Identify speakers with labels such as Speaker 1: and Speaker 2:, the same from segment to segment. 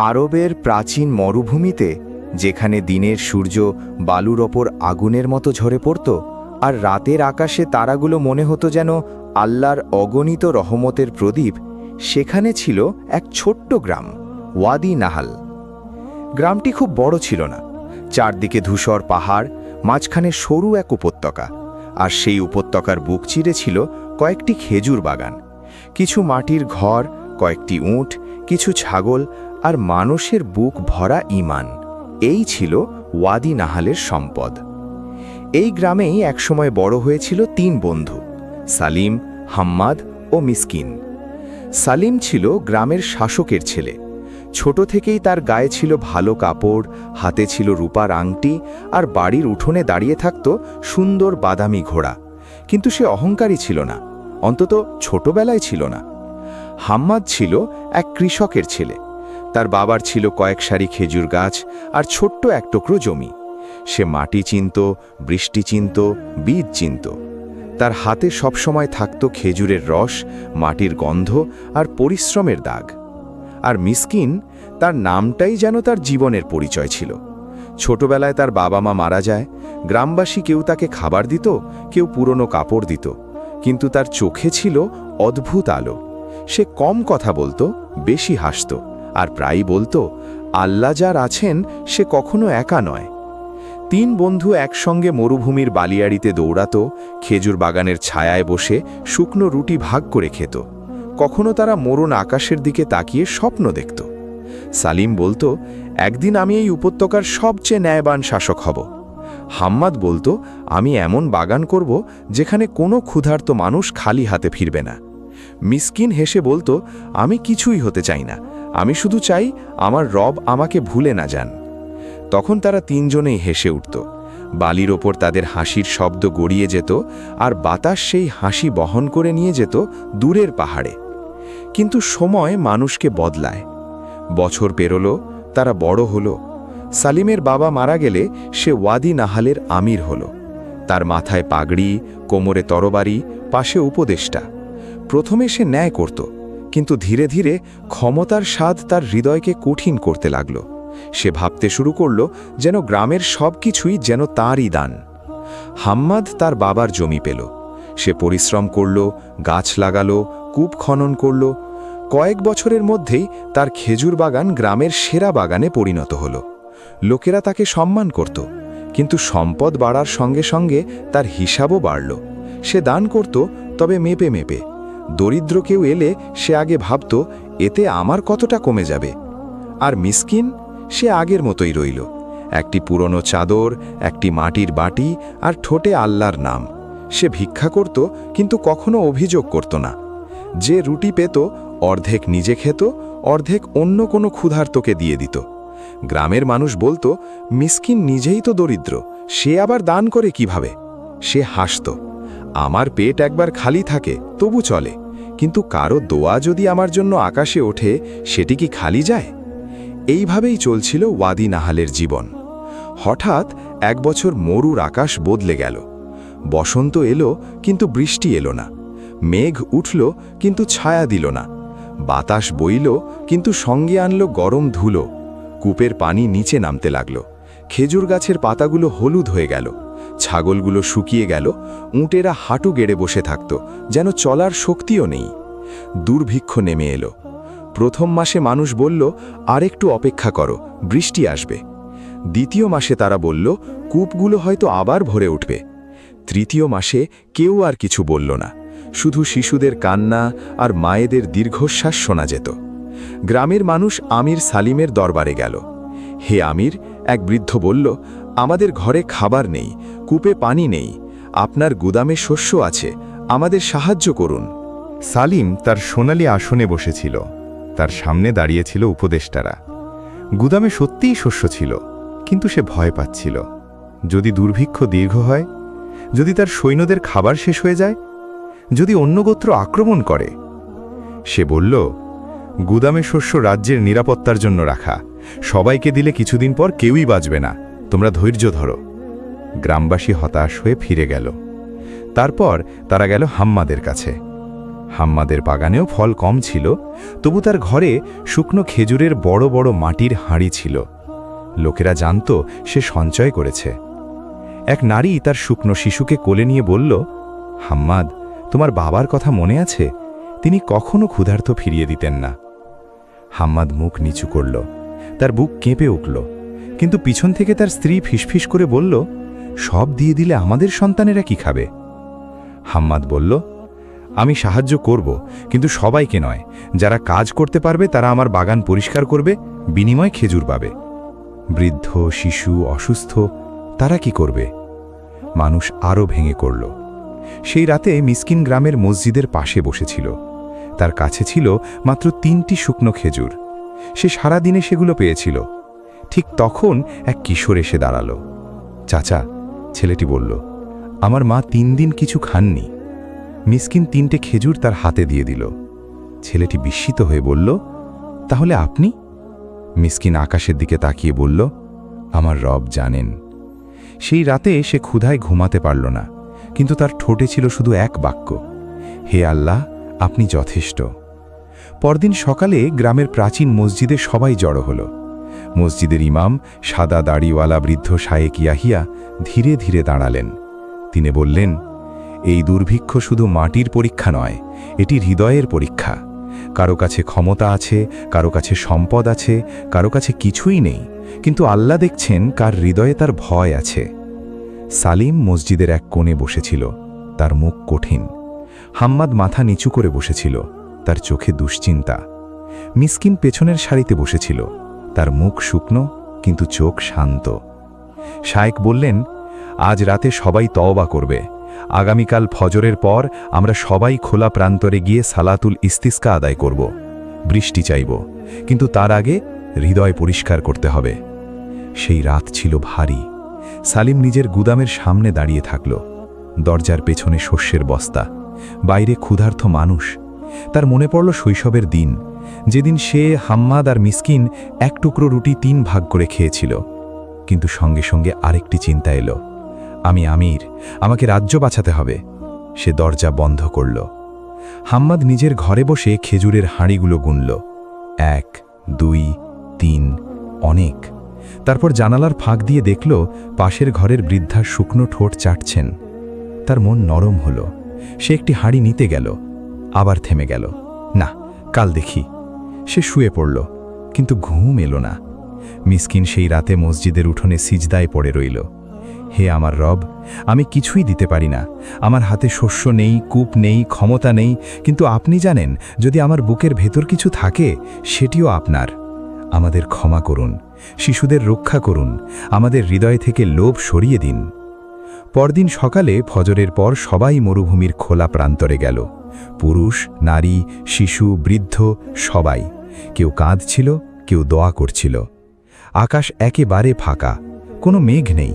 Speaker 1: আরবের প্রাচীন মরুভূমিতে যেখানে দিনের সূর্য বালুর ওপর আগুনের মতো ঝরে পড়ত আর রাতের আকাশে তারাগুলো মনে হতো যেন আল্লাহর অগণিত রহমতের প্রদীপ, সেখানে ছিল এক ছোট্ট গ্রাম, ওয়াদি নাহাল। গ্রামটি খুব বড় ছিল না। চারদিকে ধূসর পাহাড়, মাঝখানে সরু এক উপত্যকা, আর সেই উপত্যকার বুক চিরে ছিল কয়েকটি খেজুর বাগান, কিছু মাটির ঘর, কয়েকটি উট, কিছু ছাগল আর মানুষের বুক ভরা ঈমান। এই ছিল ওয়াদি নাহালের সম্পদ। এই গ্রামেই একসময় বড় হয়েছিল 3 বন্ধু, সালিম, হাম্মাদ ও মিসকিন। সালিম ছিল গ্রামের শাসকের ছেলে। ছোট থেকেই তার গায়ে ছিল ভালো কাপড়, হাতে ছিল রূপার আংটি, আর বাড়ির উঠোনে দাঁড়িয়ে থাকত সুন্দর বাদামি ঘোড়া। কিন্তু সে অহংকারী ছিল না, অন্তত ছোটবেলায় ছিল না। হাম্মাদ ছিল এক কৃষকের ছেলে। তার বাবার ছিল কয়েক সারি খেজুর গাছ আর ছোট্ট এক টুকরো জমি। সে মাটি চিনত, বৃষ্টি চিনত, বীজ চিনত। তার হাতে সবসময় থাকত খেজুরের রস, মাটির গন্ধ আর পরিশ্রমের দাগ। আর মিসকিন, তার নামটাই যেন তার জীবনের পরিচয় ছিল। ছোটবেলায় তার বাবা মা মারা যায়। গ্রামবাসী কেউ তাকে খাবার দিত, কেউ পুরনো কাপড় দিত, কিন্তু তার চোখে ছিল অদ্ভুত আলো। সে কম কথা বলতো, বেশি হাসত, আর প্রায়ই বলতো, আল্লাহ যার আছেন সে কখনো একা নয়। 3 বন্ধু একসঙ্গে মরুভূমির বালিয়াড়িতে দৌড়াত, খেজুর বাগানের ছায়ায় বসে শুকনো রুটি ভাগ করে খেত। কখনো তারা মরুণ আকাশের দিকে তাকিয়ে স্বপ্ন দেখত। সালিম বলতো, একদিন আমি এই উপত্যকার সবচেয়ে ন্যায়বান শাসক হব। হাম্মাদ বলতো, আমি এমন বাগান করব যেখানে কোনো ক্ষুধার্ত মানুষ খালি হাতে ফিরবে না। মিসকিন হেসে বলতো, আমি কিছুই হতে চাই না, আমি শুধু চাই আমার রব আমাকে ভুলে না যান। তখন তারা 3 জনেই হেসে উঠত। বালির ওপর তাদের হাসির শব্দ গড়িয়ে যেত, আর বাতাস সেই হাসি বহন করে নিয়ে যেত দূরের পাহাড়ে। কিন্তু সময় মানুষকে বদলায়। বছর পেরোল, তারা বড় হলো। সালিমের বাবা মারা গেলে সে ওয়াদি নাহালের আমির হল। তার মাথায় পাগড়ি, কোমরে তরবারি, পাশে উপদেষ্টা। প্রথমে সে ন্যায় করত, কিন্তু ধীরে ধীরে ক্ষমতার স্বাদ তার হৃদয়কে কঠিন করতে লাগল। সে ভাবতে শুরু করল যেন গ্রামের সব কিছুই যেন তাঁরই দান। হাম্মাদ তার বাবার জমি পেল। সে পরিশ্রম করল, গাছ লাগালো, কূপ খনন করল। কয়েক বছরের মধ্যেই তার খেজুর বাগান গ্রামের সেরা বাগানে পরিণত হল। লোকেরা তাকে সম্মান করত, কিন্তু সম্পদ বাড়ার সঙ্গে সঙ্গে তার হিসাবও বাড়ল। সে দান করত, তবে মেপে মেপে। দরিদ্র কেউ এলে সে আগে ভাবত, এতে আমার কতটা কমে যাবে। আর মিসকিন, সে আগের মতোই রইল। একটি পুরনো চাদর, একটি মাটির বাটি, আর ঠোঁটে আল্লাহর নাম। সে ভিক্ষা করত, কিন্তু কখনো অভিযোগ করত না। যে রুটি পেত, অর্ধেক নিজে খেত, অর্ধেক অন্য কোনো ক্ষুধার্তকে দিয়ে দিত। গ্রামের মানুষ বলতো, মিসকিন নিজেই তো দরিদ্র, সে আবার দান করে কিভাবে? সে হাসত, আমার পেট একবার খালি থাকে তবু চলে, কিন্তু কারো দোয়া যদি আমার জন্য আকাশে ওঠে, সেটি কি খালি যায়? এইভাবেই চলছিল ওয়াদি নাহালের জীবন। হঠাৎ এক বছর মরুর আকাশ বদলে গেল। বসন্ত এলো, কিন্তু বৃষ্টি এলো না। মেঘ উঠল, কিন্তু ছায়া দিল না। বাতাস বইল, কিন্তু সঙ্গে আনলো গরম ধুলো। কূপের পানি নিচে নামতে লাগল। খেজুর গাছের পাতাগুলো হলুদ হয়ে গেল। ছাগলগুলো শুকিয়ে গেল। উটেরা হাঁটু গেড়ে বসে থাকত, যেন চলার শক্তিও নেই। দুর্ভিক্ষ নেমে এলো। প্রথম মাসে মানুষ বলল, আরেকটু অপেক্ষা করো, বৃষ্টি আসবে। দ্বিতীয় মাসে তারা বলল, কূপগুলো হয়তো আবার ভরে উঠবে। তৃতীয় মাসে কেউ আর কিছু বলল না, শুধু শিশুদের কান্না আর মায়েদের দীর্ঘশ্বাস শোনা যেত। গ্রামের মানুষ আমির সালিমের দরবারে গেল। হে আমির, এক বৃদ্ধ বলল, আমাদের ঘরে খাবার নেই, কূপে পানি নেই, আপনার গুদামে শস্য আছে, আমাদের সাহায্য করুন।
Speaker 2: সালিম তার সোনালী আসনে বসেছিল। তার সামনে দাঁড়িয়েছিল উপদেষ্টারা। গুদামে সত্যিই শস্য ছিল, কিন্তু সে ভয় পাচ্ছিল। যদি দুর্ভিক্ষ দীর্ঘ হয়, যদি তার সৈন্যদের খাবার শেষ হয়ে যায়, যদি অন্য গোত্র আক্রমণ করে। সে বলল, গুদামে শস্য রাজ্যের নিরাপত্তার জন্য রাখা, সবাইকে দিলে কিছুদিন পর কেউই বাঁচবে না, তোমরা ধৈর্য ধরো। গ্রামবাসী হতাশ হয়ে ফিরে গেল। তারপর তারা গেল হাম্মাদের কাছে। হাম্মাদের বাগানেও ফল কম ছিল, তবু তার ঘরে শুকনো খেজুরের বড় বড় মাটির হাঁড়ি ছিল। লোকেরা জানত সে সঞ্চয় করেছে। এক নারী তার শুকনো শিশুকে কোলে নিয়ে বলল, হাম্মাদ, তোমার বাবার কথা মনে আছে? তিনি কখনো ক্ষুধার্ত ফিরিয়ে দিতেন না। হাম্মাদ মুখ নিচু করল, তার বুক কেঁপে উঠল, কিন্তু পিছন থেকে তার স্ত্রী ফিসফিস করে বলল, সব দিয়ে দিলে আমাদের সন্তানেরা কি খাবে? হাম্মাদ বলল, আমি সাহায্য করব, কিন্তু সবাইকে নয়। যারা কাজ করতে পারবে তারা আমার বাগান পরিষ্কার করবে, বিনিময়ে খেজুর পাবে। বৃদ্ধ, শিশু, অসুস্থ, তারা কি করবে? মানুষ আরও ভেঙে করল। সেই রাতে মিসকিন গ্রামের মসজিদের পাশে বসেছিল। তার কাছে ছিল মাত্র 3টি শুকনো খেজুর। সে সারা দিনে সেগুলো পেয়েছিল। ঠিক তখন এক কিশোর এসে দাঁড়ালো। চাচা, ছেলেটি বলল, আমার মা 3 দিন কিছু খাননি। মিসকিন 3টে খেজুর তার হাতে দিয়ে দিল। ছেলেটি বিস্মিত হয়ে বলল, তাহলে আপনি? মিসকিন আকাশের দিকে তাকিয়ে বলল, আমার রব জানেন। সেই রাতে সে ক্ষুধায় ঘুমাতে পারল না, কিন্তু তার ঠোঁটে ছিল শুধু এক বাক্য, হে আল্লাহ, আপনি যথেষ্ট। পরদিন সকালে গ্রামের প্রাচীন মসজিদে সবাই জড়ো হল। মসজিদের ইমাম, সাদা দাড়িওয়ালা বৃদ্ধ শায়েক ইয়াহিয়া, ধীরে ধীরে দাঁড়ালেন। তিনি বললেন, এই দুর্ভিক্ষ শুধু মাটির পরীক্ষা নয়, এটি হৃদয়ের পরীক্ষা। কারো কাছে ক্ষমতা আছে, কারো কাছে সম্পদ আছে, কারো কাছে কিছুই নেই, কিন্তু আল্লাহ দেখছেন কার হৃদয়ে তার ভয় আছে। সালিম মসজিদের এক কোণে বসেছিল, তার মুখ কঠিন। হাম্মাদ মাথা নিচু করে বসেছিল, তার চোখে দুশ্চিন্তা। মিসকিন পেছনের সারিতে বসেছিল, তার মুখ শুকনো কিন্তু চোখ শান্ত। শায়েক বললেন, আজ রাতে সবাই তওবা করবে। আগামীকাল ফজরের পর আমরা সবাই খোলা প্রান্তরে গিয়ে সালাতুল ইস্তিসকা আদায় করব। বৃষ্টি চাইব, কিন্তু তার আগে হৃদয় পরিষ্কার করতে হবে। সেই রাত ছিল ভারী। সালিম নিজের গুদামের সামনে দাঁড়িয়ে থাকল। দরজার পেছনে শস্যের বস্তা, বাইরে ক্ষুধার্ত মানুষ। তার মনে পড়ল শৈশবের দিন, যেদিন সে, হাম্মাদ আর মিসকিন 1 টুকরো রুটি 3 ভাগ করে খেয়েছিল। কিন্তু সঙ্গে সঙ্গে আরেকটি চিন্তা এলো, আমি আমির, আমাকে রাজ্য বাঁচাতে হবে। সে দরজা বন্ধ করল। হাম্মাদ নিজের ঘরে বসে খেজুরের হাঁড়িগুলো গুনল, 1, 2, 3, অনেক। তারপর জানালার ফাঁক দিয়ে দেখল পাশের ঘরের বৃদ্ধা শুকনো ঠোঁট চাটছেন। তার মন নরম হল। সে একটি হাঁড়ি নিতে গেল, আবার থেমে গেল। না, কাল দেখি। সে শুয়ে পড়ল, কিন্তু ঘুম এলো না। মিসকিন সেই রাতে মসজিদের উঠোনে সিজদায় পড়ে রইল। হে আমার রব, আমি কিছুই দিতে পারি না। আমার হাতে শস্য নেই, কূপ নেই, ক্ষমতা নেই, কিন্তু আপনি জানেন, যদি আমার বুকের ভেতর কিছু থাকে, সেটিও আপনার। আমাদের ক্ষমা করুন, শিশুদের রক্ষা করুন, আমাদের হৃদয় থেকে লোভ সরিয়ে দিন। পরদিন সকালে ফজরের পর সবাই মরুভূমির খোলা প্রান্তরে গেল। পুরুষ, নারী, শিশু, বৃদ্ধ, সবাই। কেউ কাঁদছিল, কেউ দোয়া করছিল। আকাশ একেবারে ফাঁকা, কোনো মেঘ নেই।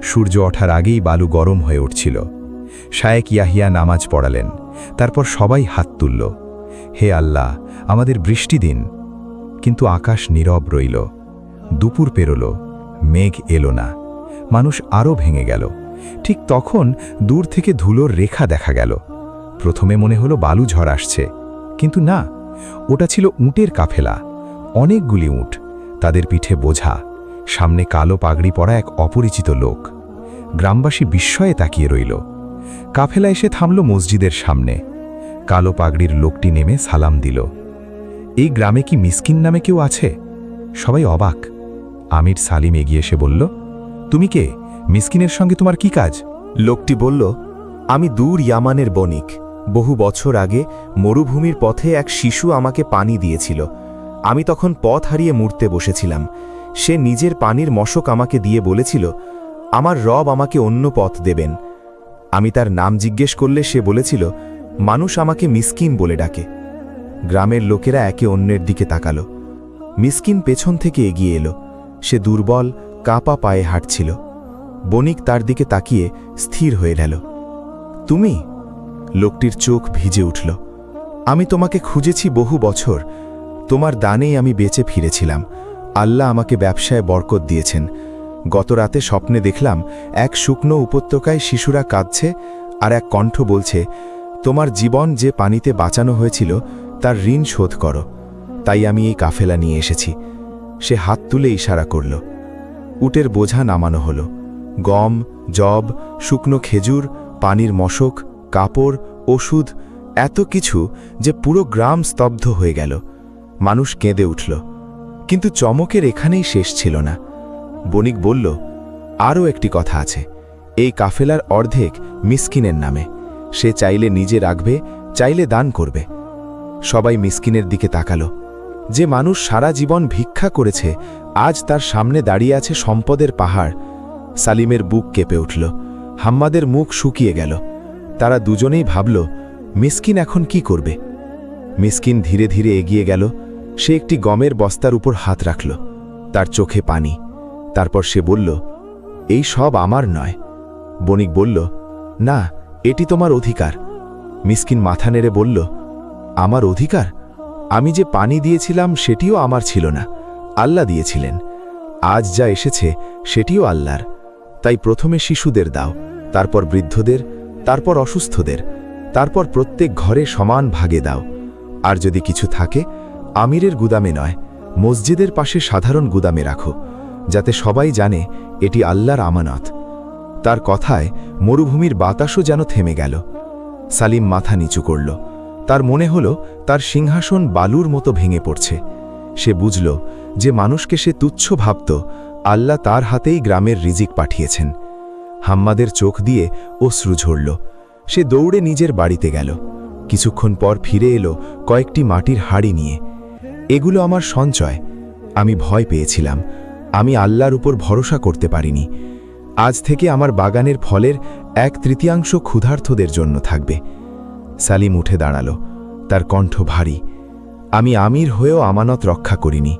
Speaker 2: সূর্য ওঠার আগেই বালু গরম হয়ে উঠছিল। শায়েক ইয়াহিয়া নামাজ পড়ালেন, তারপর সবাই হাত তুলল, হে আল্লাহ, আমাদের বৃষ্টি দিন। কিন্তু আকাশ নীরব রইল। দুপুর পেরোল, মেঘ এলো না। মানুষ আরও ভেঙে গেল। ঠিক তখন দূর থেকে ধুলোর রেখা দেখা গেল। প্রথমে মনে হলো বালু ঝড় আসছে, কিন্তু না, ওটা ছিল উটের কাফেলা। অনেকগুলি উট, তাদের পিঠে বোঝা, সামনে কালো পাগড়ি পরা এক অপরিচিত লোক। গ্রামবাসী বিস্ময়ে তাকিয়ে রইল। কাফেলা এসে থামল মসজিদের সামনে। কালো পাগড়ির লোকটি নেমে সালাম দিল। এই গ্রামে কি মিসকিন নামে কেউ আছে? সবাই অবাক। আমির সালিম এগিয়ে এসে বলল, তুমি কে? মিসকিনের সঙ্গে তোমার কি কাজ?
Speaker 1: লোকটি বলল, আমি দূর ইয়ামানের বণিক। বহু বছর আগে মরুভূমির পথে এক শিশু আমাকে পানি দিয়েছিল। আমি তখন পথ হারিয়ে মরতে বসেছিলাম। সে নিজের পানির মশক আমাকে দিয়ে বলেছিল, আমার রব আমাকে অন্য পথ দেবেন। আমি তার নাম জিজ্ঞেস করলে সে বলেছিল, মানুষ আমাকে মিসকিন বলে ডাকে। গ্রামের লোকেরা একে অন্যের দিকে তাকালো। মিসকিন পেছন থেকে এগিয়ে এলো। সে দুর্বল, কাঁপা পায়ে হাঁটছিল। বণিক তার দিকে তাকিয়ে স্থির হয়ে গেল। তুমি? লোকটির চোখ ভিজে উঠল। আমি তোমাকে খুঁজেছি বহু বছর। তোমার দানেই আমি বেঁচে ফিরেছিলাম। আল্লাহ আমাকে ব্যবসায় বরকত দিয়েছেন। গত রাতে স্বপ্নে দেখলাম এক শুকনো উপত্যকায় শিশুরা কাঁদছে, আর এক কণ্ঠ বলছে,
Speaker 3: তোমার জীবন যে পানিতে বাঁচানো হয়েছিল তার ঋণ শোধ করো, তাই আমি এই কাফেলা নিয়ে এসেছি। সে হাত তুলে ইশারা করল। উটের বোঝা নামানো হলো। গম, জব, শুকনো খেজুর, পানির মশক, কাপড়, ওষুধ, এত কিছু যে পুরো গ্রাম স্তব্ধ হয়ে গেল। মানুষ কেঁদে উঠল। কিন্তু চমকের এখানেই শেষ ছিল না। বণিক বলল, আরও একটি কথা আছে। এই কাফেলার অর্ধেক মিসকিনের নামে। সে চাইলে নিজে রাখবে, চাইলে দান করবে। সবাই মিসকিনের দিকে তাকালো। যে মানুষ সারা জীবন ভিক্ষা করেছে, আজ তার সামনে দাঁড়িয়ে আছে সম্পদের পাহাড়। সালিমের বুক কেঁপে উঠল। হাম্মাদের মুখ শুকিয়ে গেল। তারা দুজনেই ভাবল, মিসকিন এখন কি করবে? মিসকিন ধীরে ধীরে এগিয়ে গেল। সে একটি গমের বস্তার উপর হাত রাখল। তার চোখে পানি। তারপর সে বলল, এই সব আমার নয়। বণিক বলল, না, এটি তোমার অধিকার। মিসকিন মাথা নেড়ে বলল, আমার অধিকার? আমি যে পানি দিয়েছিলাম সেটিও আমার ছিল না, আল্লাহ দিয়েছিলেন। আজ যা এসেছে সেটিও আল্লাহর। তাই প্রথমে শিশুদের দাও, তারপর বৃদ্ধদের, তারপর অসুস্থদের, তারপর প্রত্যেক ঘরে সমান ভাগে দাও। আর যদি কিছু থাকে, আমিরের গুদামে নয়, মসজিদের পাশে সাধারণ গুদামে রাখো, যাতে সবাই জানে এটি আল্লাহর আমানত। তার কথায় মরুভূমির বাতাসও যেন থেমে গেল। সালিম মাথা নিচু করল। তার মনে হল তার সিংহাসন বালুর মতো ভেঙে পড়ছে। সে বুঝল যে মানুষকে সে তুচ্ছ ভাবত, আল্লাহ তার হাতেই গ্রামের রিজিক পাঠিয়েছেন। হাম্মাদের চোখ দিয়ে অশ্রু ঝরল। সে দৌড়ে নিজের বাড়িতে গেল। কিছুক্ষণ পর ফিরে এলো কয়েকটি মাটির হাড়ি নিয়ে। এগুলো আমার সঞ্চয়। আমি ভয় পেয়েছিলাম। আমি আল্লাহর উপর ভরসা করতে পারিনি। আজ থেকে আমার বাগানের ফলের 1/3 ক্ষুধার্তদের জন্য থাকবে। সালিম উঠে দাঁড়াল। তার কণ্ঠ ভারী। আমি আমির হয়েও আমানত রক্ষা করিনি।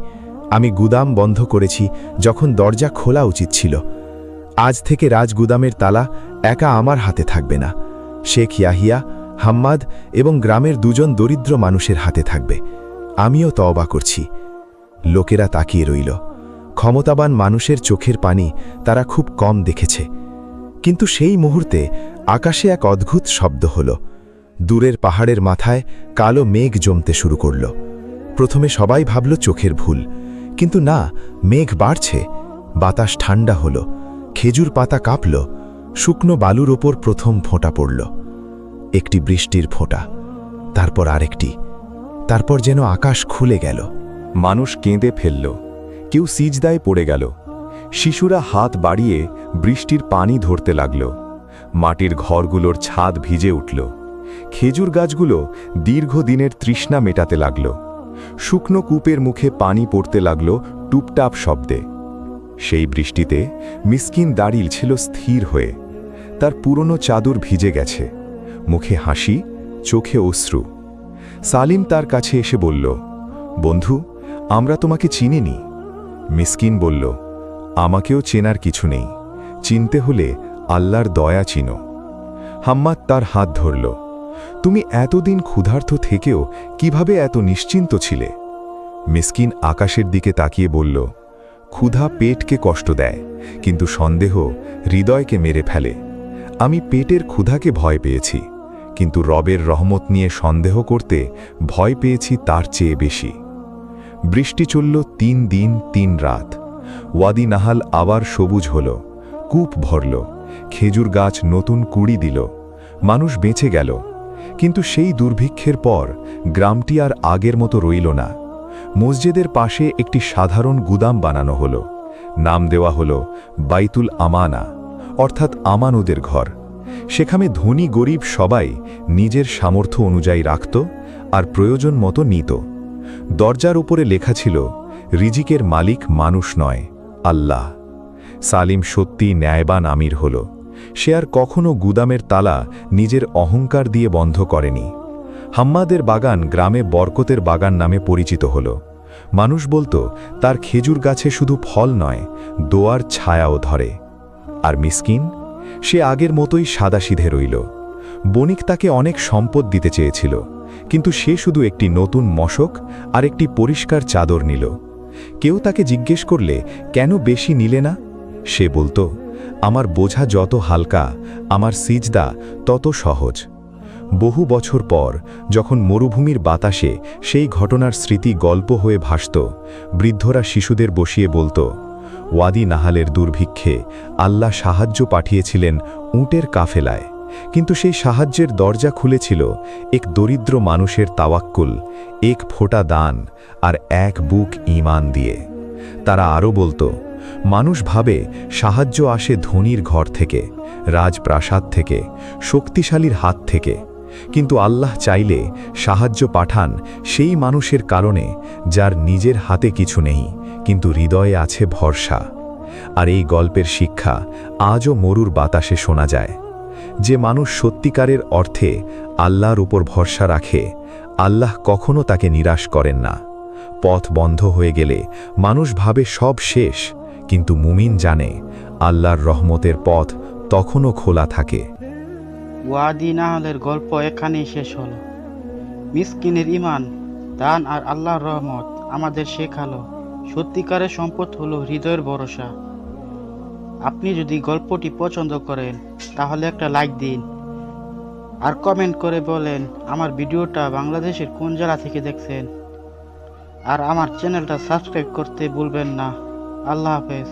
Speaker 3: আমি গুদাম বন্ধ করেছি যখন দরজা খোলা উচিত ছিল। আজ থেকে রাজগুদামের তালা একা আমার হাতে থাকবে না। শেখ ইয়াহিয়া, হাম্মাদ এবং গ্রামের 2জন দরিদ্র মানুষের হাতে থাকবে। আমিও তওবা করছি। লোকেরা তাকিয়ে রইল। ক্ষমতাবান মানুষের চোখের পানি তারা খুব কম দেখেছে। কিন্তু সেই মুহূর্তে আকাশে এক অদ্ভুত শব্দ হল। দূরের পাহাড়ের মাথায় কালো মেঘ জমতে শুরু করল। প্রথমে সবাই ভাবল চোখের ভুল, কিন্তু না, মেঘ বাড়ছে। বাতাস ঠান্ডা হল। খেজুর পাতা কাঁপল। শুকনো বালুর ওপর প্রথম ফোঁটা পড়ল। একটি বৃষ্টির ফোঁটা, তারপর আরেকটি। তারপর যেন আকাশ খুলে গেল।
Speaker 2: মানুষ কেঁদে ফেলল। কেউ সিজদায় পড়ে গেল। শিশুরা হাত বাড়িয়ে বৃষ্টির পানি ধরতে লাগল। মাটির ঘরগুলোর ছাদ ভিজে উঠল। খেজুর গাছগুলো দীর্ঘদিনের তৃষ্ণা মেটাতে লাগল। শুকনো কূপের মুখে পানি পড়তে লাগল টুপটাপ শব্দে। সেই বৃষ্টিতে মিসকিন দাঁড়িয়ে ছিল স্থির হয়ে। তার পুরনো চাদর ভিজে গেছে। মুখে হাসি, চোখে অশ্রু। সালিম তার কাছে এসে বলল, বন্ধু, আমরা তোমাকে চিনিনি। মিসকিন বলল, আমাকেও চেনার কিছু নেই। চিনতে হলে আল্লাহর দয়া চিনো। হাম্মাদ তার হাত ধরল। তুমি এতদিন ক্ষুধার্ত থেকেও কিভাবে এত নিশ্চিন্ত ছিলে? মিসকিন আকাশের দিকে তাকিয়ে বলল, ক্ষুধা পেটকে কষ্ট দেয়, কিন্তু সন্দেহ হৃদয়কে মেরে ফেলে। আমি পেটের ক্ষুধাকে ভয় পেয়েছি, কিন্তু রবের রহমত নিয়ে সন্দেহ করতে ভয় পেয়েছি তার চেয়ে বেশি। বৃষ্টি চলল 3 দিন 3 রাত। ওয়াদি নাহাল আবার সবুজ হল। কূপ ভরল। খেজুর গাছ নতুন কুড়ি দিল। মানুষ বেঁচে গেল। কিন্তু সেই দুর্ভিক্ষের পর গ্রামটি আর আগের মতো রইল না। মসজিদের পাশে একটি সাধারণ গুদাম বানানো হলো। নাম দেওয়া হলো বাইতুল আমানা, অর্থাৎ আমানদের ঘর। সেখানে ধনী গরিব সবাই নিজের সামর্থ্য অনুযায়ী রাখত আর প্রয়োজন মতো নিত। দরজার উপরে লেখা ছিল, রিজিকের মালিক মানুষ নয়, আল্লাহ। সালিম সত্যি ন্যায়বান আমির হল। সে আর কখনো গুদামের তালা নিজের অহংকার দিয়ে বন্ধ করেনি। হাম্মাদের বাগান গ্রামে বরকতের বাগান নামে পরিচিত হল। মানুষ বলতো তার খেজুর গাছে শুধু ফল নয়, দোয়ার ছায়াও ধরে। আর মিসকিন, সে আগের মতোই সাদাসিধে রইল। বণিক তাকে অনেক সম্পদ দিতে চেয়েছিল, কিন্তু সে শুধু একটি নতুন মশক আর একটি পরিষ্কার চাদর নিল। কেউ তাকে জিজ্ঞেস করলে কেন বেশি নিলে না, সে বলতো, আমার বোঝা যত হালকা, আমার সিজদা তত সহজ।
Speaker 3: বহু বছর পর যখন মরুভূমির বাতাসে সেই ঘটনার স্মৃতি গল্প হয়ে ভাসত, বৃদ্ধরা শিশুদের বসিয়ে বলতো, ওয়াদি নাহালের দুর্ভিক্ষে আল্লাহ সাহায্য পাঠিয়েছিলেন উটের কাফেলায়, কিন্তু সেই সাহায্যের দরজা খুলেছিল এক দরিদ্র মানুষের তাওয়াক্কুল, এক ফোঁটা দান আর এক বুক ঈমান দিয়ে। তারা আরও বলতো, মানুষ ভাবে সাহায্য আসে ধনীর ঘর থেকে, রাজপ্রাসাদ থেকে, শক্তিশালীর হাত থেকে, কিন্তু আল্লাহ চাইলে সাহায্য পাঠান সেই মানুষের কারণে যার নিজের হাতে কিছু নেই, কিন্তু হৃদয়ে আছে ভরসা। আর এই গল্পের শিক্ষা আজও মরুর বাতাসে শোনা যায়। যে মানুষ সত্যিকারের অর্থে আল্লাহর উপর ভরসা রাখে, আল্লাহ কখনো তাকে নিরাশ করেন না। পথ বন্ধ হয়ে গেলে মানুষ ভাবে সব শেষ, কিন্তু মুমিন জানে আল্লাহর রহমতের পথ তখনও খোলা থাকে।
Speaker 4: ওয়াদি নাহলের গল্প এখানেই শেষ হলো। মিসকিনের ঈমান, দান আর আল্লাহর রহমত আমাদের শেখালো সত্যিকারের সম্পদ হলো হৃদয়ের ভরসা। আপনি যদি গল্পটি পছন্দ করেন তাহলে একটা লাইক দিন আর কমেন্ট করে বলেন আমার ভিডিওটা বাংলাদেশের কোন জেলা থেকে দেখছেন। আর আমার চ্যানেলটা সাবস্ক্রাইব করতে ভুলবেন না। আল্লাহ হাফেজ।